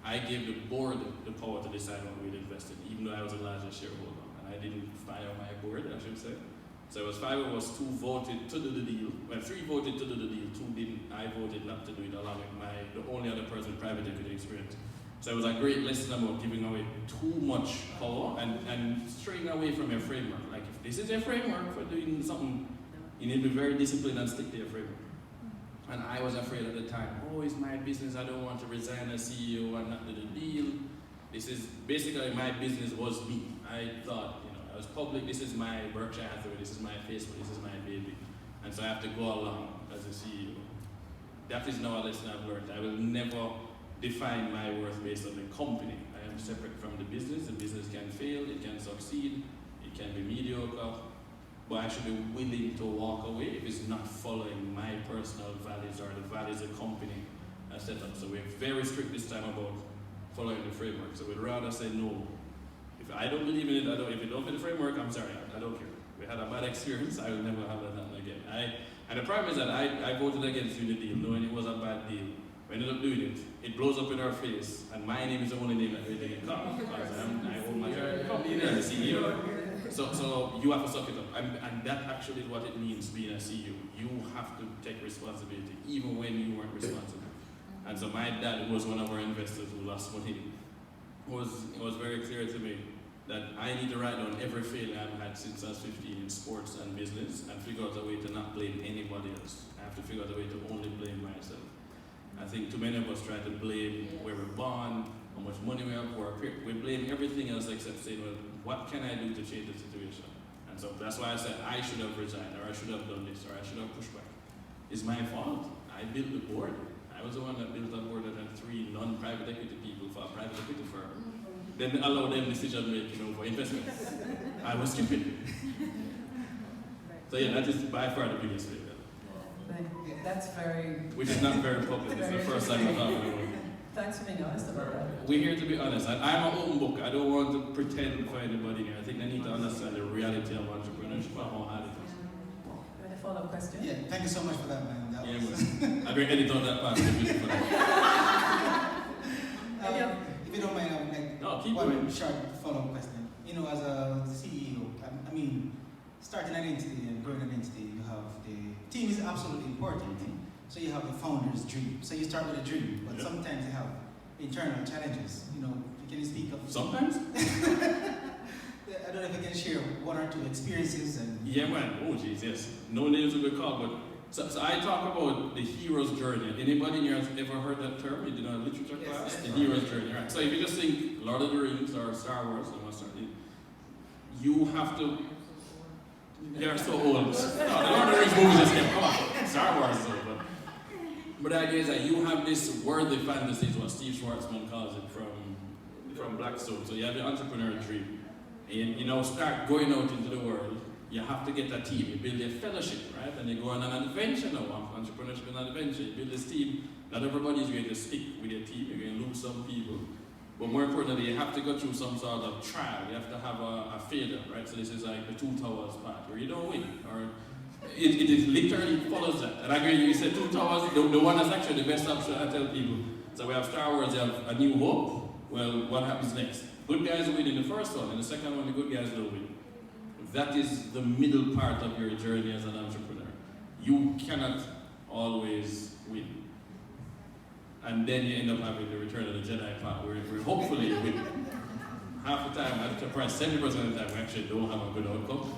I gave the board the power to decide what we'd invest in, even though I was the largest shareholder. And I didn't fire my board, I should say. So it was 5 of us, 2 voted to do the deal. Well, 3 voted to do the deal, 2 didn't. I voted not to do it along with the only other person with private equity experience. So it was a great lesson about giving away too much power and straying away from your framework. Like if this is your framework for doing something, you need to be very disciplined and stick to your framework. And I was afraid at the time, oh, it's my business, I don't want to resign as CEO and not do the deal. This is basically my business was me. I thought, I was public, this is my Berkshire Hathaway, this is my Facebook, this is my baby. And so I have to go along as a CEO. That is now a lesson I've learned. I will never define my worth based on the company. I am separate from the business can fail, it can succeed, it can be mediocre, but I should be willing to walk away if it's not following my personal values or the values the company has set up. So we're very strict this time about following the framework. So we'd rather say no. If I don't believe in it, if it don't fit the framework, I'm sorry, I don't care. We had a bad experience, I will never have that happen again. And the problem is that I voted against doing the deal, knowing it was a bad deal. We ended up doing it, it blows up in our face, and my name is the only name that really didn't come, because I own my company and the CEO. So you have to suck it up, and that actually is what it means being a CEO. You have to take responsibility, even when you weren't responsible. And so my dad, who was one of our investors who lost money, it was very clear to me that I need to write down every failure I've had since I was 15 in sports and business and figure out a way to not blame anybody else. I have to figure out a way to only blame myself. I think too many of us try to blame where we're born, how much money we have, or we blame everything else except saying, well, what can I do to change the situation? And so that's why I said I should have resigned, or I should have done this, or I should have pushed back. It's my fault. I built the board. I was the one that built a board that had 3 non-private equity people for a private equity firm. Then allow them decision making over investments. I was stupid. So yeah, that is by far the biggest failure. That's very... Which is not very public. It's the first time I've talked about it. Thanks for being honest about that. We're here to be honest. I'm an open book. I don't want to pretend for anybody here. I think they need to understand the reality of entrepreneurship and how hard it is. Any follow-up question? Yeah, thank you so much for that, man. That was... I'm going to edit on that part. If you don't mind, I would like keep one going. short follow-up question. As a CEO, I mean, starting an entity and growing an entity, you have the team is absolutely important. So you have the founder's dream. So you start with a dream, but sometimes you have internal challenges. Can you speak of? Sometimes? I don't know if you can share 1 or 2 experiences and. Yeah, man. Oh, jeez, yes. No names will be called, but so I talk about the hero's journey. Anybody in here has ever heard that term? You did a literature class? The hero's journey, right? So if you just think Lord of the Rings or Star Wars, you have to. They're so old. No, the Lord of the Rings movies just came. Come on, Star Wars is old, but the idea is that you have this worldly fantasy, is what Steve Schwarzman calls it, from Blackstone. So you have your entrepreneurial dream, and start going out into the world. You have to get a team. You build a fellowship, right? And you go on an adventure now. Entrepreneurship is an adventure. You build this team. Not everybody is going to stick with your team. You're going to lose some people. But more importantly, you have to go through some sort of trial. You have to have a failure, right? So this is like the 2 towers part, where you don't win. Or it literally follows that. And I agree, you said 2 towers, the one that's actually the best option, I tell people. So we have Star Wars, you have A New Hope. Well, what happens next? Good guys win in the first one, and the second one, the good guys don't win. That is the middle part of your journey as an entrepreneur. You cannot always win. And then you end up having the Return of the Jedi part, where hopefully you win. Half the time, I'm surprised, 70% of the time, we actually don't have a good outcome.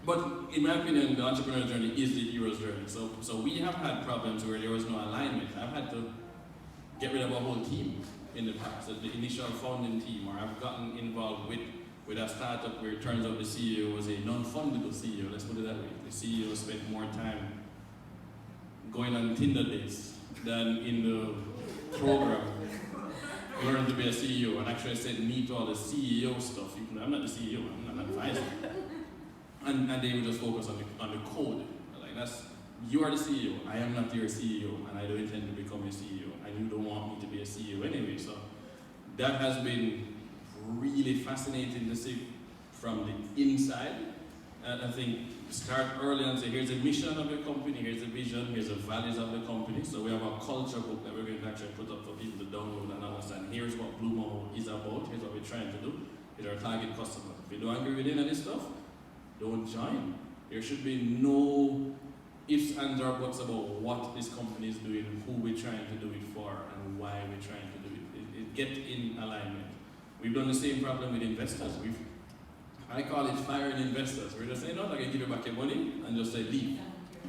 But in my opinion, the entrepreneurial journey is the hero's journey. So we have had problems where there was no alignment. I've had to get rid of a whole team in the past, the initial founding team, or I've gotten involved with a startup where it turns out the CEO was a non-fundable CEO, let's put it that way. The CEO spent more time going on Tinder dates than in the program, learn to be a CEO, and actually said me to all the CEO stuff. I'm not the CEO, I'm an advisor. And they would just focus on the code. Like you are the CEO, I am not your CEO, and I don't intend to become your CEO, and you don't want me to be a CEO anyway. So that has been really fascinating to see from the inside. And I think start early and say, here's the mission of the company, here's the vision, here's the values of the company. So we have a culture book that we're going to actually put up for people to download and understand. Here's what Blue Momo is about, here's what we're trying to do, here's our target customer. If you don't agree with any of this stuff, don't join. There should be no ifs, ands, or buts about what this company is doing, who we're trying to do it for, and why we're trying to do it. Get in alignment. We've done the same problem with investors. I call it firing investors. We're just saying, no, I can give you back your money and just say leave.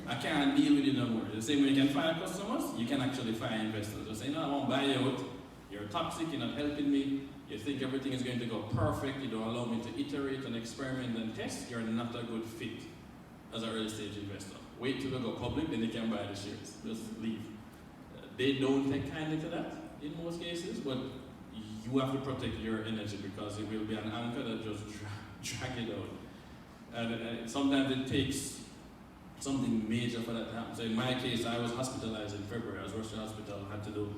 I can't deal with you no more. The same way you can fire customers, you can actually fire investors. Just say, no, I won't buy you out. You're toxic, you're not helping me. You think everything is going to go perfect. You don't allow me to iterate and experiment and test. You're not a good fit as an early stage investor. Wait till we go public, then you can buy the shares. Just leave. They don't take kindly to that in most cases, but you have to protect your energy because it will be an anchor that just drag it out. And sometimes it takes something major for that to happen. So in my case, I was hospitalized in February. I was rushed to hospital, had to do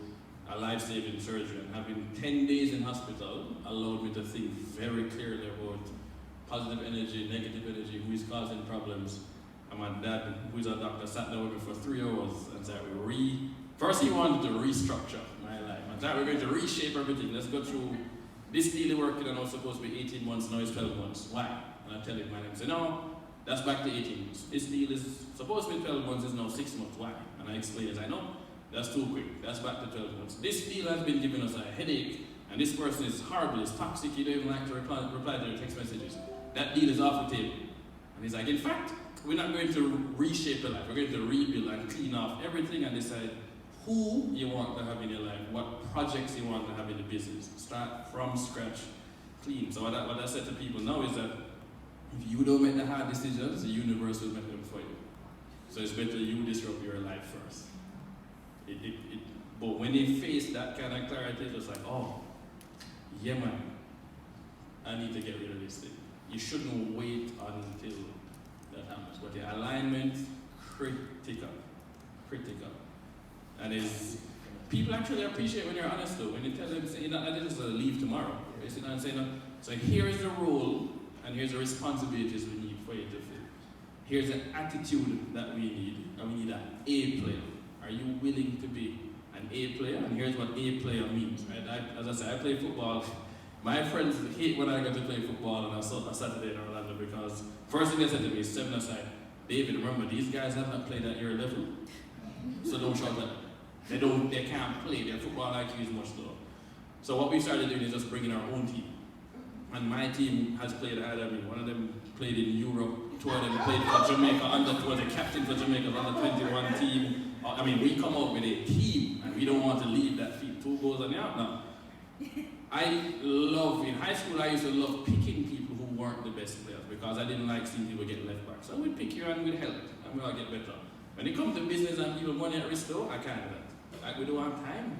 a life-saving surgery, and having 10 days in hospital allowed me to think very clearly about positive energy, negative energy, who is causing problems. And my dad, who is a doctor, sat down with me for 3 hours and said, first he wanted to restructure my life. My dad, we're going to reshape everything. Let's go through this deal working and was supposed to be 18 months, now it's 12 months. Why? And I tell him, my name say, no, that's back to 18 months. This deal is supposed to be 12 months, is now 6 months. Why? And I explain as I know, that's too quick. That's back to 12 months. This deal has been giving us a headache, and this person is horrible, it's toxic, you don't even like to reply to their text messages. That deal is off the table. And he's like, in fact, we're not going to reshape your life. We're going to rebuild and clean off everything and decide who you want to have in your life, what projects you want to have in the business. Start from scratch, clean. So what I said to people now is that if you don't make the hard decisions, the universe will make them for you. So it's better you disrupt your life first. But when you face that kind of clarity, it's just like, oh, yeah man, I need to get rid of this thing. You shouldn't wait until that happens. But the alignment, critical. And people actually appreciate when you're honest though, when you tell them, say, I just leave tomorrow. You sit down and say, no, so here's the role and here's the responsibilities we need for you to fit. Here's the attitude that we need, and we need an A player. Are you willing to be an A player? And here's what A player means, right? As I said, I play football. My friends hate when I go to play football on a Saturday in Orlando because first thing they said to me is 7 aside, David, remember, these guys have not played at your level, so don't shout at them. They can't play, their football IQ is much lower. So what we started doing is just bringing our own team. And my team has played higher than me. One of them played in Europe, 2 of them played for Jamaica, was a captain for Jamaica's under 21 team. I mean, we come out with a team, and we don't want to leave that field. 2 goals and out now. In high school, I used to love picking people who weren't the best players because I didn't like seeing people get left back. So we'd pick you and we'd help, and we'll get better. When it comes to business and people money at risk though, I can't do that. Like, we don't have time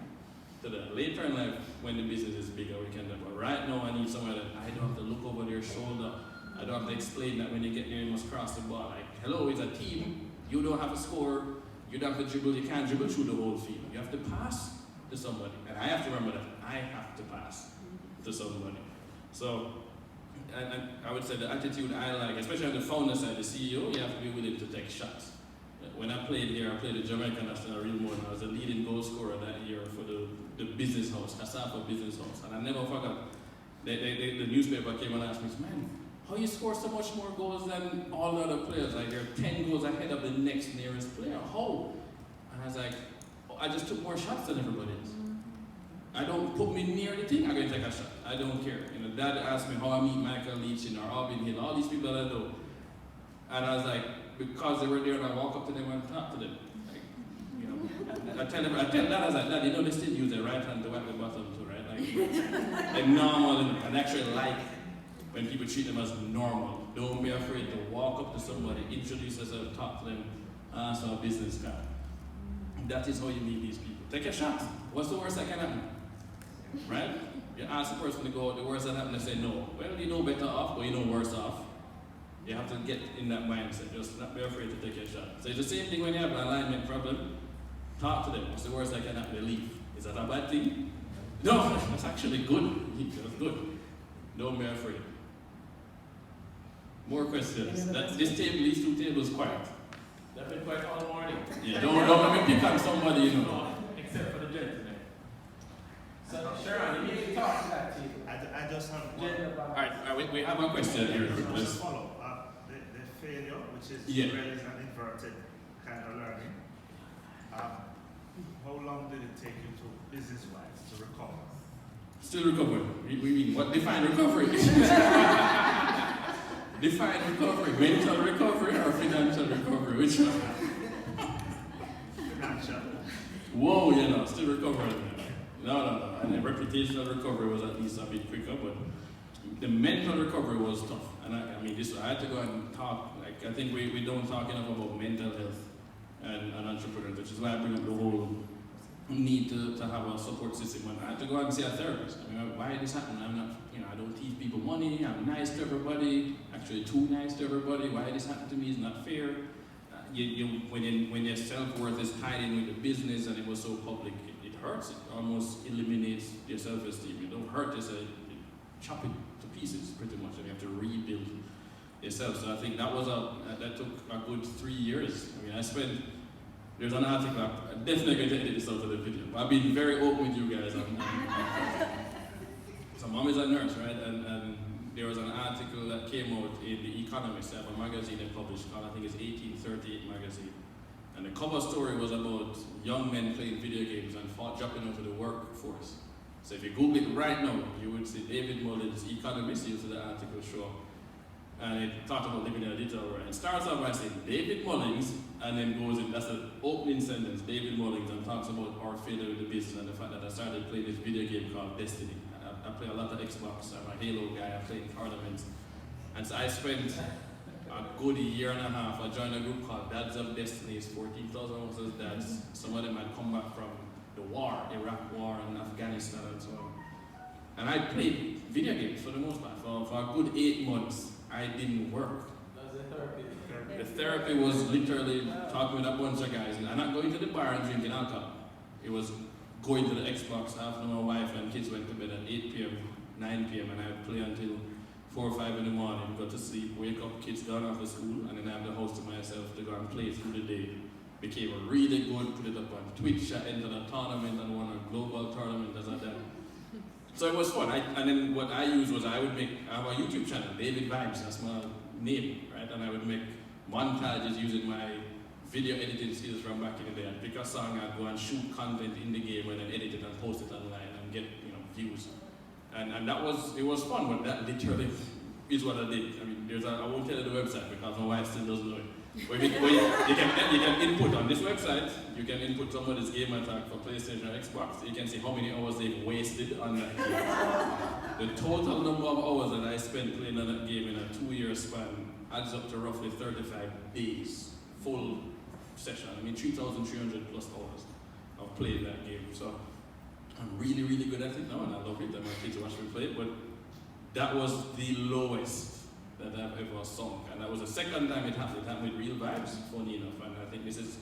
to that. Later in life, when the business is bigger, we can do that. But right now, I need somewhere that I don't have to look over their shoulder. I don't have to explain that when you get there, you must cross the ball. Like, hello, it's a team. You don't have a score. You don't have to dribble. You can't dribble through the whole field. You have to pass to somebody. And I have to remember that I have to pass to somebody. So, and I would say the attitude I like, especially on the founder side, the CEO, you have to be willing to take shots. When I played here, I played the Jamaica National Real Morning. I was the leading goal scorer that year for the business house, Kasafa business house. And I never forgot, the newspaper came and asked me, man, how you score so much more goals than all the other players? Like, you're 10 goals ahead of the next nearest player. How? And I was like, I just took more shots than everybody else. I don't put me near the thing, I'm going to take a shot. I don't care. You know, Dad asked me how I meet Michael Leach or Alvin Hill, all these people that I know. And I was like, because they were there, and I walk up to them and talk to them. Like, you know, I tell Dad, I was like, Dad, you know they still use their right hand to wipe the bottom too, right? Like normal, and actually like when people treat them as normal. Don't be afraid to walk up to somebody, introduce yourself, talk to them, ask for a business card. That is how you meet these people. Take a shot. What's the worst that can happen? Right? You ask the person to go, the worst that happens, they say no. Well, you know better off, or you know worse off. You have to get in that mindset, just not be afraid to take a shot. So it's the same thing when you have an alignment problem. Talk to them. What's the worst that can happen? They leave. Is that a bad thing? No, that's actually good. That's good. Don't be afraid. More questions. Any other These two tables quiet. They've been quiet all morning. Yeah, don't let me pick on somebody, you know. No, except for the gentleman. So, Sharon, you need to talk to that team. I just have one. Gender balance. Alright, we have a question here. Just Let's- follow the failure, which is Yeah. really is an inverted kind of learning. How long did it take you to, business-wise, to recover? Still recovering. We mean, what define recovery? Define recovery. Mental recovery or financial recovery? Which one? Financial. Whoa, still recovering. No. And the reputational recovery was at least a bit quicker, but the mental recovery was tough. And I had to go and talk, I think we don't talk enough about mental health and entrepreneurs, which is why I bring up the whole need to have a support system. And I had to go out and see a therapist. Why did this happen? I'm not, I don't teach people money, I'm nice to everybody, actually too nice to everybody. Why this happened to me is not fair. When your self-worth is tied in with the business and it was so public, it hurts. It almost eliminates your self-esteem. You don't hurt yourself, you chop it to pieces pretty much, and you have to rebuild yourself. So I think that took a good 3 years. There's an article, I'm definitely going to edit this out of the video, but I've been very open with you guys. So mom is a nurse, right? And there was an article that came out in The Economist, they have a magazine they published called, I think it's 1838 magazine. And the cover story was about young men playing video games and dropping out of the workforce. So if you Google it right now, you would see David Mullings, Economist, used the article show. And it talked about living in a digital world. It starts off by saying David Mullings, and then goes in, that's the opening sentence, David Mullings, and talks about our failure with the business and the fact that I started playing this video game called Destiny. I play a lot of Xbox, I'm a Halo guy, I play in tournaments. And so I spent a good year and a half. I joined a group called Dads of Destiny, 14,000 of us dads. Some of them had come back from the war, Iraq war and Afghanistan and so on. And I played video games for the most part. For a good 8 months, I didn't work. That's the therapy. The therapy was literally talking with a bunch of guys, and I'm not going to the bar and drinking alcohol. It was going to the Xbox after my wife and kids went to bed at 8 p.m., 9 p.m., and I would play until 4 or 5 in the morning, go to sleep, wake up, kids gone off to school, and then I have the house to myself to go and play through the day. Became really good, put it up on Twitch, I entered a tournament and won a global tournament as a dad. So it was fun. And then what I used was I have a YouTube channel, David Vibes, that's my name, right? And I would make montages using my video editing skills from back in the day. I'd pick a song, I'd go and shoot content in the game and then edit it and post it online and get views. And it was fun, but that literally is what I did. I won't tell you the website because my wife still doesn't know it. But you can input on this website, you can input somebody's game attack for PlayStation or Xbox. You can see how many hours they've wasted on that game. The total number of hours that I spent playing on that game in a 2-year span adds up to roughly 35 days, full session. 3,300 plus hours of playing that game. So I'm really, really good at it now, and I love it. And my kids watch me play it, but that was the lowest that I've ever sunk. And that was the second time it happened. It happened with Real Vibes, funny enough. And I think this is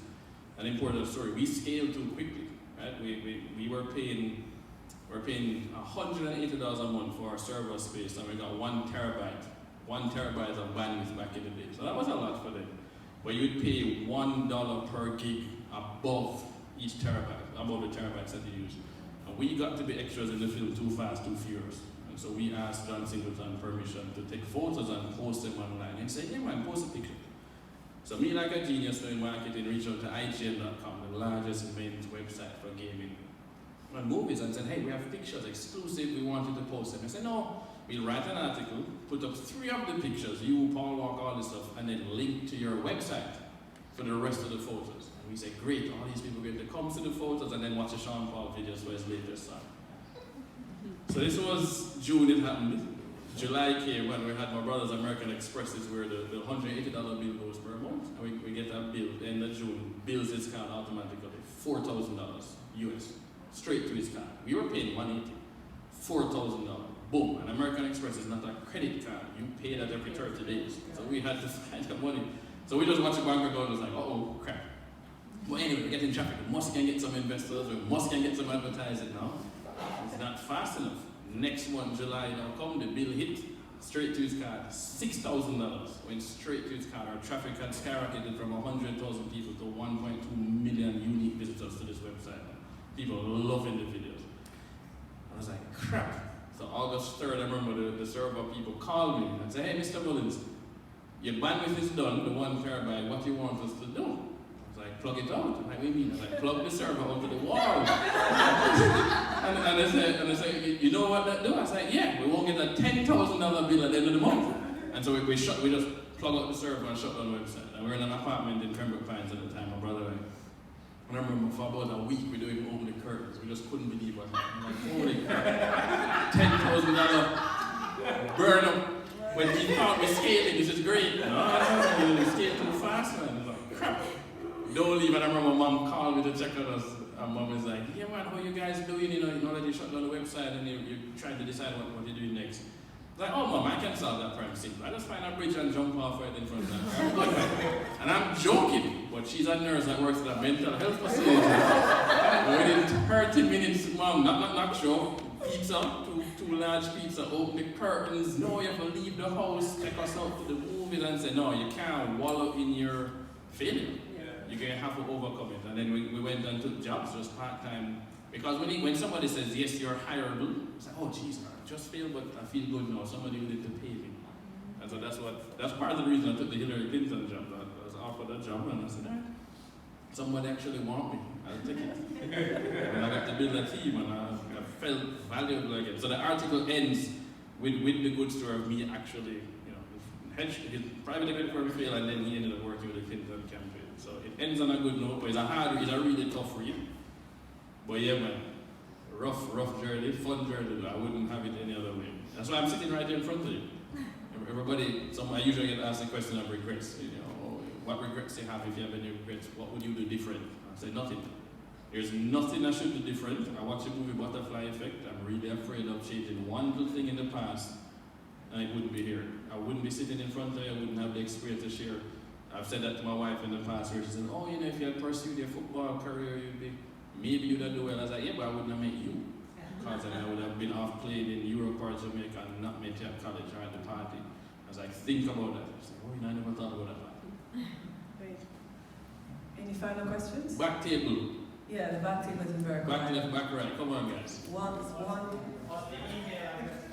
an important story. We scaled too quickly, right? We were paying $180 a month for our server space, and we got 1 terabyte. 1 terabyte of bandwidth back in the day. So that was a lot for them. But you'd pay $1 per gig above each terabyte, above the terabytes that you use. And we got to be extras in the film Too Fast, Too Furious. And so we asked John Singleton permission to take photos and post them online and say, hey man, post a picture. So me, like a genius in marketing, reached out to IGN.com, the largest men's website for gaming and movies, and said, hey, we have pictures exclusive, we wanted to post them. I said, no, we'll write an article, put up 3 of the pictures, you, Paul Walker, all this stuff, and then link to your website for the rest of the photos. And we said, great, all these people are going to come to the photos and then watch the Sean Paul videos for his latest song. So this was June it happened. July came when we had my brother's American Expresses where the $180 bill goes per month. And we get that bill, the end of June, bills his card automatically, $4,000 US, straight to his card. We were paying $180, $4,000, boom. And American Express is not a credit card. You pay that every 30 days. So we had to find the money. So we just watched the bank account and was like, uh-oh, crap. But anyway, we're getting traffic. We must can get some investors, we must can get some advertising now. It's not fast enough. Next month, July, come, the bill hit, straight to his card, $6,000 went straight to his card. Our traffic had skyrocketed from 100,000 people to 1.2 million unique visitors to this website. People loving the videos. I was like, crap. So August 3rd, I remember the server people called me and said, hey, Mr. Mullings, your bandwidth is done, the 1 terabyte, what do you want us to do? I was like, plug it out. I'm like, what do you mean? I was like, plug the server onto the wall. and they said, you know what that do? I was like, yeah, we won't get a $10,000 bill at the end of the month. And so we just plug out the server and shut down the website. And we were in an apartment in Pembroke Pines at the time, my brother and I remember for about a week we didn't even open the curtains. We just couldn't believe what happened. I'm like, holy crap, $10,000 burn up. When he thought we scaling, this is great. No, we scaled too fast, man. I'm like, crap. Don't leave. And I remember mom called me to check on us. And mom was like, yeah man, how you guys doing? You know that you shut down the website and you're trying to decide what you're doing next. Like, oh mom, I can solve that problem simple. I just find a bridge and jump off right in front of her. And I'm joking, but she's a nurse that works at a mental health facility. Within 30 minutes, mom, knock, show, pizza, two large pizza, open the curtains, no, you have to leave the house, take us out to the movies and say, no, you can't wallow in your failure. You're going to have to overcome it. And then we went and took jobs just part-time. Because when somebody says, yes, you're hireable, it's like, oh, geez, man, I just failed, but I feel good now. Somebody will need to pay me. And so that's part of the reason I took the Hillary Clinton job. I was offered a job, and I said, somebody actually want me. I'll take it. And I got to build a team, and I felt valuable again. So the article ends with the good story of me actually, his private equity firm failed, and then he ended up working with the Clinton campaign. So it ends on a good note, but it's a really tough read. But yeah, man, rough journey, fun journey. I wouldn't have it any other way. That's why I'm sitting right here in front of you. Everybody, I usually get asked the question of regrets. What regrets do you have? If you have any regrets, what would you do different? I say nothing. There's nothing I should do different. I watch the movie Butterfly Effect. I'm really afraid of changing one little thing in the past, and it wouldn't be here. I wouldn't be sitting in front of you. I wouldn't have the experience to share. I've said that to my wife in the past, where she said, oh, if you had pursued your football career, maybe you'd have done well. I was like, yeah, but I wouldn't have met you. Because I would have been off playing in Europe or Jamaica and not met you at college or at the party. I was like, think about that. I was like, oh, I never thought about that. Great. Any final questions? Back table. Yeah, the back table is very good. Back left, back right. Come on, guys. One. What's the email address?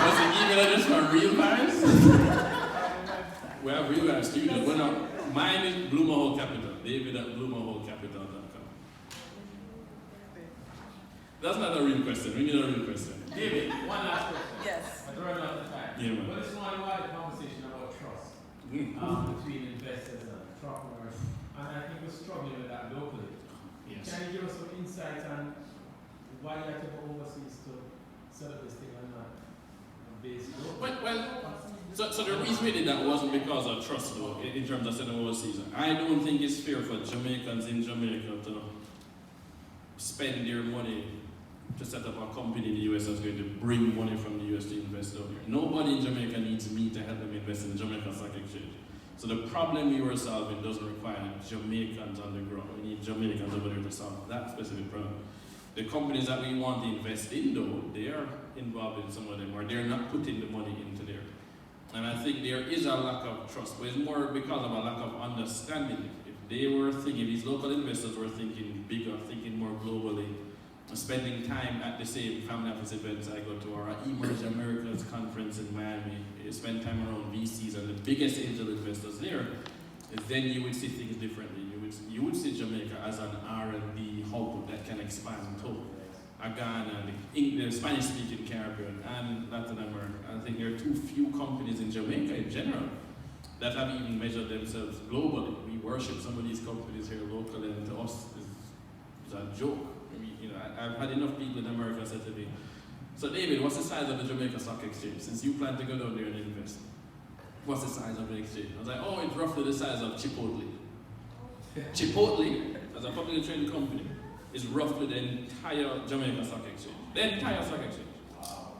What's the email address for Real Vibes? We have Real Vibes Studios. Well, now, mine is Bloomerhole Capital. David at bloomerholecapital.com. That's not a real question. We need a real question. David, one last question. Yes. I'm running out of time. Yeah, man. But this one we had a conversation about trust between investors and entrepreneurs. And I think we're struggling with that locally. Yes. Can you give us some insight on why you have to go overseas to set up this thing on a base locally? So the reason we did that wasn't because of trust, though, in terms of setting overseas. I don't think it's fair for Jamaicans in Jamaica to spend their money to set up a company in the US that's going to bring money from the US to invest down here. Nobody in Jamaica needs me to help them invest in the Jamaica Stock Exchange. So the problem we were solving doesn't require Jamaicans on the ground. We need Jamaicans over there to solve that specific problem. The companies that we want to invest in, though, they are involved in some of them, or they're not putting the money into there. And I think there is a lack of trust, but it's more because of a lack of understanding. If they were thinking, these local investors were thinking bigger, thinking more globally, spending time at the same family office events I go to, or our Emerge Americas conference in Miami, spend time around VCs and the biggest angel investors there, then you would see things differently. You would see Jamaica as an R&D hub that can expand to Ghana, the Spanish-speaking Caribbean, and Latin America. I think there are too few companies in Jamaica in general that have even measured themselves globally. We worship some of these companies here locally, and to us, it's a joke. I've had enough people in America say to me, so David, what's the size of the Jamaica Stock Exchange? Since you plan to go down there and invest, what's the size of the exchange? I was like, oh, it's roughly the size of Chipotle. Chipotle, as a publicly traded company, is roughly the entire Jamaica Stock Exchange. The entire stock exchange. Wow.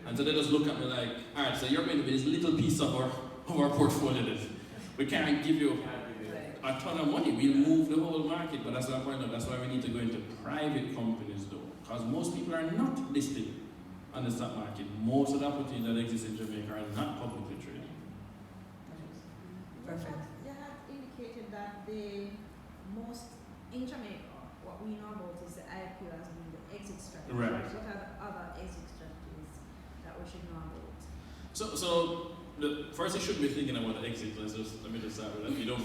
And so they just look at me like, all right, so you're going to be this little piece of our portfolio that we can't give you a ton of money. We'll move the whole market, but that's our point. That's why we need to go into private companies, though. Because most people are not listed on the stock market. Most of the opportunities that exist in Jamaica are not publicly traded. Perfect. You have indicated that the most in Jamaica, what we know about is the IPO as being the exit strategy. Right. What are the other exit strategies that we should know about? So first you should be thinking about the exit. Let me just start with that. You don't,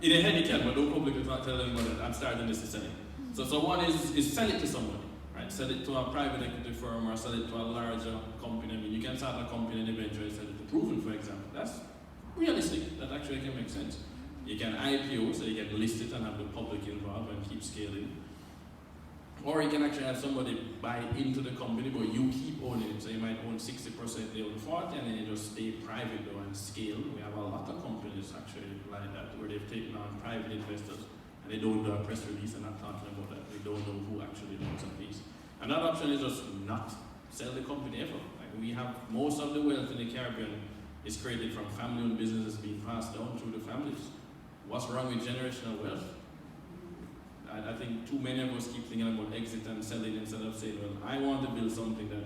in a head you can, but don't publicly tell them about it. I'm starting this to sell it. So one is sell it to somebody, right? Sell it to a private equity firm or sell it to a larger company. I mean, you can start a company and eventually sell it to Proven, for example. That's realistic. That actually can make sense. You can IPO, so you can list it and have the public involved and keep scaling. Or you can actually have somebody buy into the company, but you keep owning it. So you might own 60%, they own 40%, and then you just stay private though and scale. We have a lot of companies actually like that, where they've taken on private investors, and they don't do a press release and not talking about that. They don't know who actually owns a piece. Another option is just not sell the company ever. Like we have most of the wealth in the Caribbean is created from family-owned businesses being passed down through the families. What's wrong with generational wealth? I think too many of us keep thinking about exit and selling instead of saying, well, I want to build something that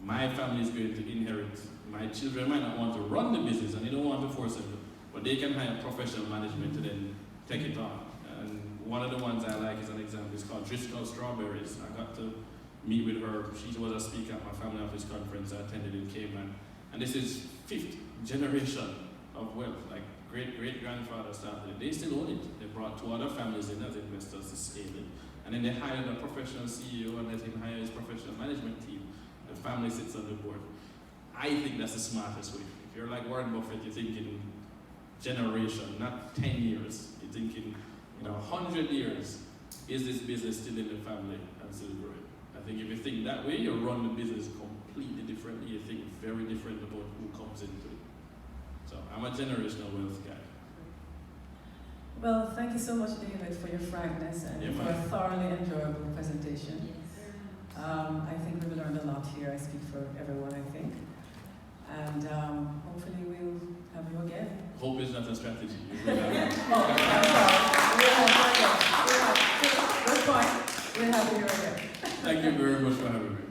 my family is going to inherit. My children might not want to run the business and they don't want to force them to, but they can hire professional management to then take it on. And one of the ones I like as an example is called Driscoll Strawberries. I got to meet with her. She was a speaker at my family office conference I attended in Cayman. And this is 5th generation of wealth. Like great-grandfather started it. They still own it. They brought 2 other families in as investors to scale it. And then they hired a professional CEO and let him hire his professional management team. The family sits on the board. I think that's the smartest way. If you're like Warren Buffett, you're thinking generation, not 10 years. You're thinking, 100 years, is this business still in the family and still growing? I think if you think that way, you run the business completely differently. You think very different about who comes into it. So I'm a generational wealth guy. Well, thank you so much, David, for your frankness and for a thoroughly enjoyable presentation. I think we've learned a lot here. I speak for everyone, I think. And hopefully we'll have you again. Hope is not a strategy. Good point. We'll have you again. Thank you very much for having me.